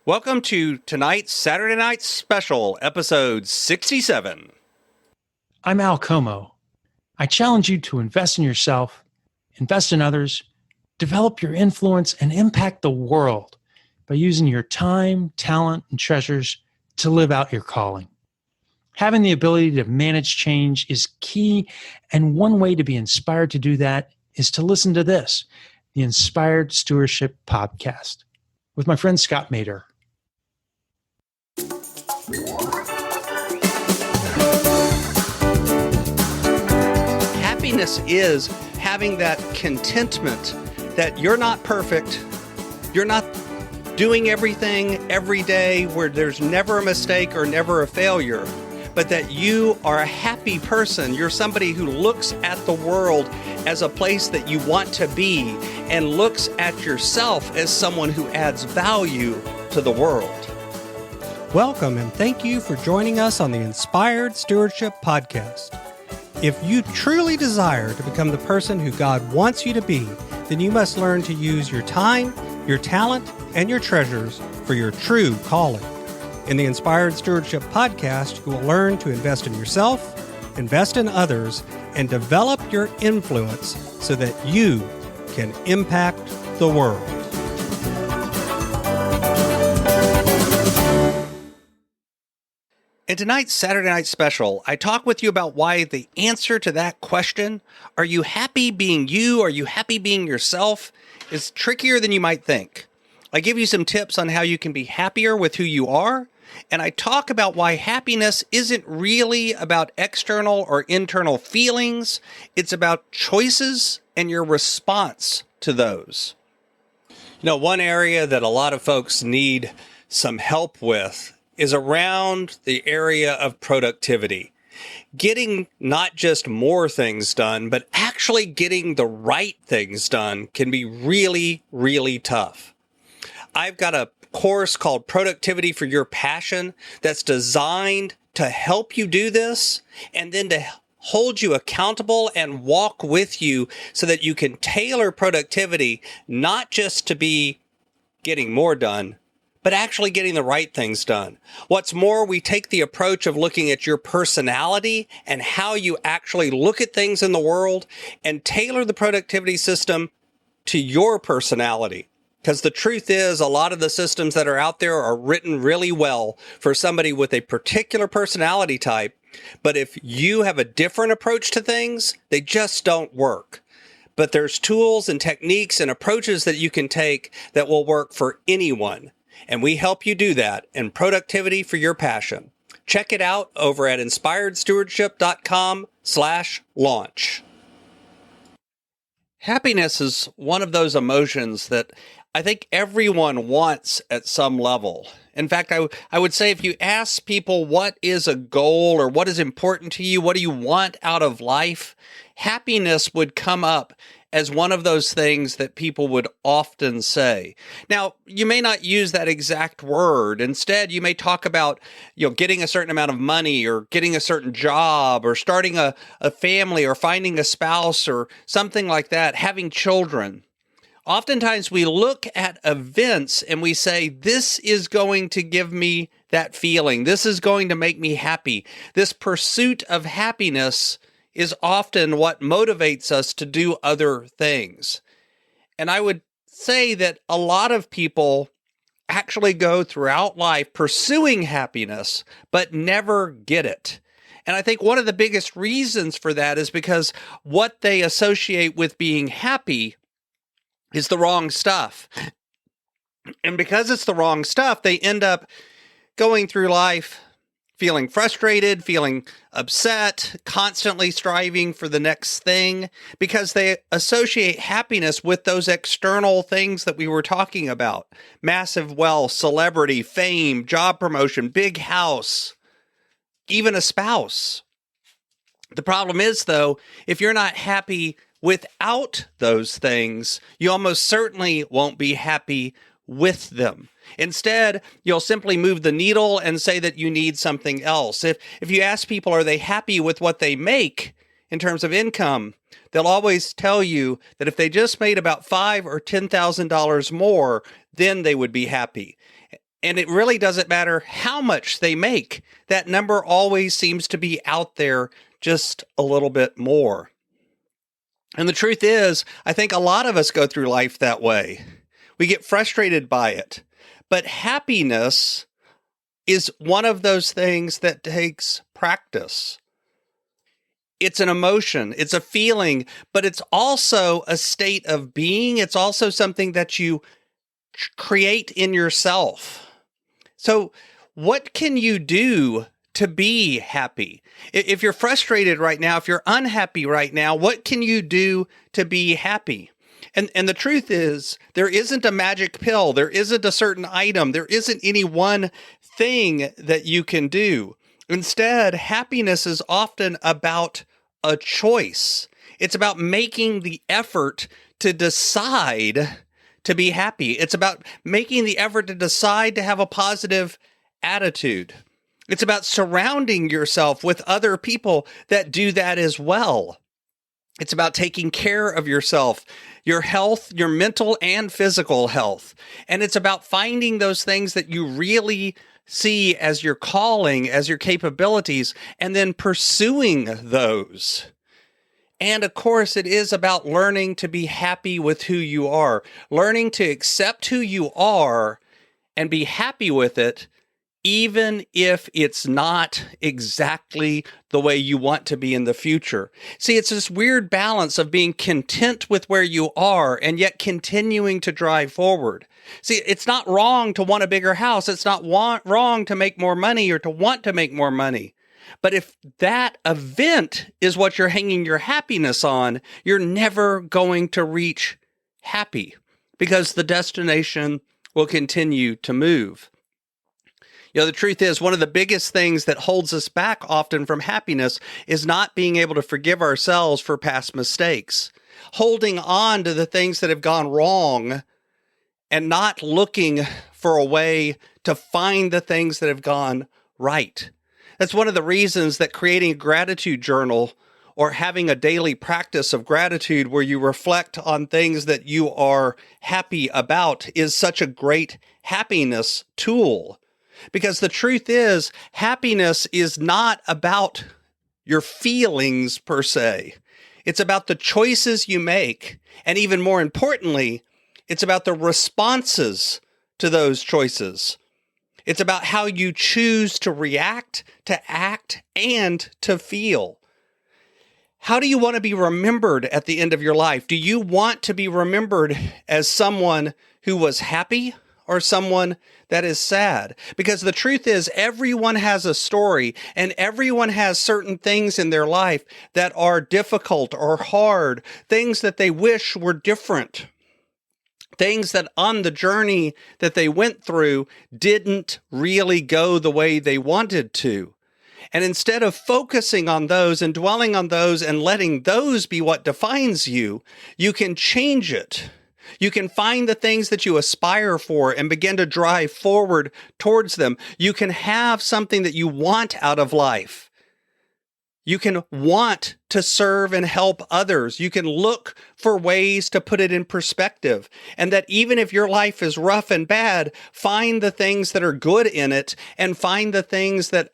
Welcome to tonight's Saturday Night Special, episode 67. I'm Al Como. I challenge you to invest in yourself, invest in others, develop your influence, and impact the world by using your time, talent, and treasures to live out your calling. Having the ability to manage change is key, and one way to be inspired to do that is to listen to this, the Inspired Stewardship Podcast, with my friend Scott Mader. Happiness is having that contentment that you're not perfect, you're not doing everything every day where there's never a mistake or never a failure, but that you are a happy person. You're somebody who looks at the world as a place that you want to be and looks at yourself as someone who adds value to the world. Welcome and thank you for joining us on the Inspired Stewardship Podcast. If you truly desire to become the person who God wants you to be, then you must learn to use your time, your talent, and your treasures for your true calling. In the Inspired Stewardship Podcast, you will learn to invest in yourself, invest in others, and develop your influence so that you can impact the world. In tonight's Saturday Night Special, I talk with you about why the answer to that question, are you happy being you, are you happy being yourself, is trickier than you might think. I give you some tips on how you can be happier with who you are, and I talk about why happiness isn't really about external or internal feelings, it's about choices and your response to those. You know, one area that a lot of folks need some help with is around the area of productivity. Getting not just more things done, but actually getting the right things done can be really, really tough. I've got a course called Productivity for Your Passion that's designed to help you do this and then to hold you accountable and walk with you so that you can tailor productivity not just to be getting more done, but actually getting the right things done. What's more, we take the approach of looking at your personality and how you actually look at things in the world and tailor the productivity system to your personality. Because the truth is, a lot of the systems that are out there are written really well for somebody with a particular personality type. But if you have a different approach to things, they just don't work. But there's tools and techniques and approaches that you can take that will work for anyone. And we help you do that in Productivity for Your Passion. Check it out over at inspiredstewardship.com/launch. Happiness is one of those emotions that I think everyone wants at some level. In fact, I would say if you ask people what is a goal or what is important to you, what do you want out of life, happiness would come up as one of those things that people would often say. Now, you may not use that exact word. Instead, you may talk about, getting a certain amount of money or getting a certain job or starting a family or finding a spouse or something like that, having children. Oftentimes we look at events and we say, this is going to give me that feeling. This is going to make me happy. This pursuit of happiness is often what motivates us to do other things. And I would say that a lot of people actually go throughout life pursuing happiness, but never get it. And I think one of the biggest reasons for that is because what they associate with being happy is the wrong stuff. And because it's the wrong stuff, they end up going through life feeling frustrated, feeling upset, constantly striving for the next thing, because they associate happiness with those external things that we were talking about. Massive wealth, celebrity, fame, job promotion, big house, even a spouse. The problem is, though, if you're not happy without those things, you almost certainly won't be happy with them. Instead, you'll simply move the needle and say that you need something else. If you ask people, are they happy with what they make in terms of income, they'll always tell you that if they just made about $5,000 or $10,000 more, then they would be happy. And it really doesn't matter how much they make. That number always seems to be out there just a little bit more. And the truth is, I think a lot of us go through life that way. We get frustrated by it. But happiness is one of those things that takes practice. It's an emotion, it's a feeling, but it's also a state of being. It's also something that you create in yourself. So what can you do to be happy? If you're frustrated right now, if you're unhappy right now, what can you do to be happy? And the truth is, there isn't a magic pill. There isn't a certain item. There isn't any one thing that you can do. Instead, happiness is often about a choice. It's about making the effort to decide to be happy. It's about making the effort to decide to have a positive attitude. It's about surrounding yourself with other people that do that as well. It's about taking care of yourself, your health, your mental and physical health. And it's about finding those things that you really see as your calling, as your capabilities, and then pursuing those. And of course, it is about learning to be happy with who you are, learning to accept who you are and be happy with it, even if it's not exactly the way you want to be in the future. See, it's this weird balance of being content with where you are and yet continuing to drive forward. See, it's not wrong to want a bigger house. It's not wrong to make more money or to want to make more money. But if that event is what you're hanging your happiness on, you're never going to reach happy because the destination will continue to move. You know, the truth is, one of the biggest things that holds us back often from happiness is not being able to forgive ourselves for past mistakes, holding on to the things that have gone wrong and not looking for a way to find the things that have gone right. That's one of the reasons that creating a gratitude journal or having a daily practice of gratitude where you reflect on things that you are happy about is such a great happiness tool. Because the truth is, happiness is not about your feelings per se. It's about the choices you make. And even more importantly, it's about the responses to those choices. It's about how you choose to react, to act, and to feel. How do you want to be remembered at the end of your life? Do you want to be remembered as someone who was happy or someone that is sad? Because the truth is, everyone has a story and everyone has certain things in their life that are difficult or hard, things that they wish were different, things that on the journey that they went through didn't really go the way they wanted to. And instead of focusing on those and dwelling on those and letting those be what defines you, you can change it. You can find the things that you aspire for and begin to drive forward towards them. You can have something that you want out of life. You can want to serve and help others. You can look for ways to put it in perspective. And that even if your life is rough and bad, find the things that are good in it and find the things that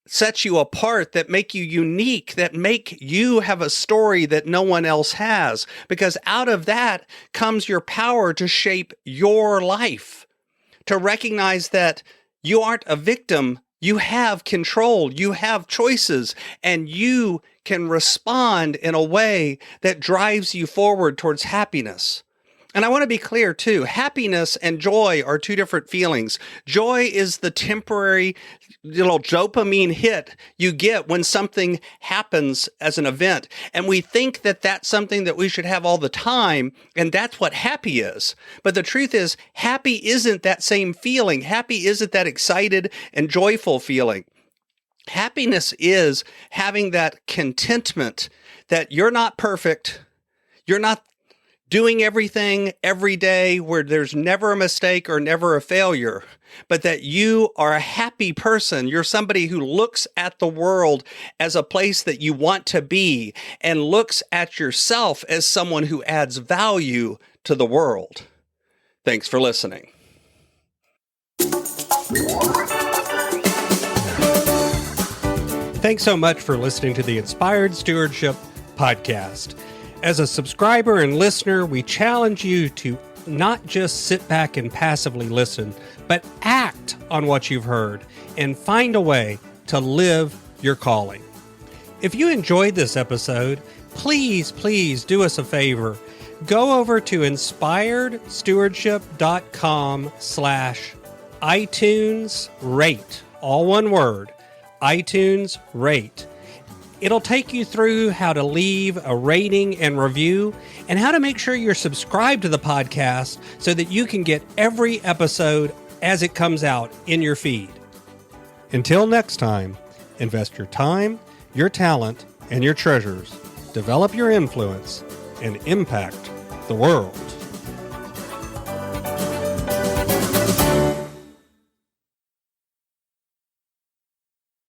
set you apart, that make you unique, that make you have a story that no one else has. Because out of that comes your power to shape your life, to recognize that you aren't a victim. You have control, you have choices, and you can respond in a way that drives you forward towards happiness. And I want to be clear too, happiness and joy are two different feelings. Joy is the temporary little dopamine hit you get when something happens as an event. And we think that that's something that we should have all the time, and that's what happy is. But the truth is, happy isn't that same feeling. Happy isn't that excited and joyful feeling. Happiness is having that contentment that you're not perfect, you're not doing everything every day where there's never a mistake or never a failure, but that you are a happy person. You're somebody who looks at the world as a place that you want to be and looks at yourself as someone who adds value to the world. Thanks for listening. Thanks so much for listening to the Inspired Stewardship Podcast. As a subscriber and listener, we challenge you to not just sit back and passively listen, but act on what you've heard and find a way to live your calling. If you enjoyed this episode, please do us a favor. Go over to inspiredstewardship.com/iTunes rate, all one word, iTunes rate. It'll take you through how to leave a rating and review and how to make sure you're subscribed to the podcast so that you can get every episode as it comes out in your feed. Until next time, invest your time, your talent, and your treasures. Develop your influence and impact the world.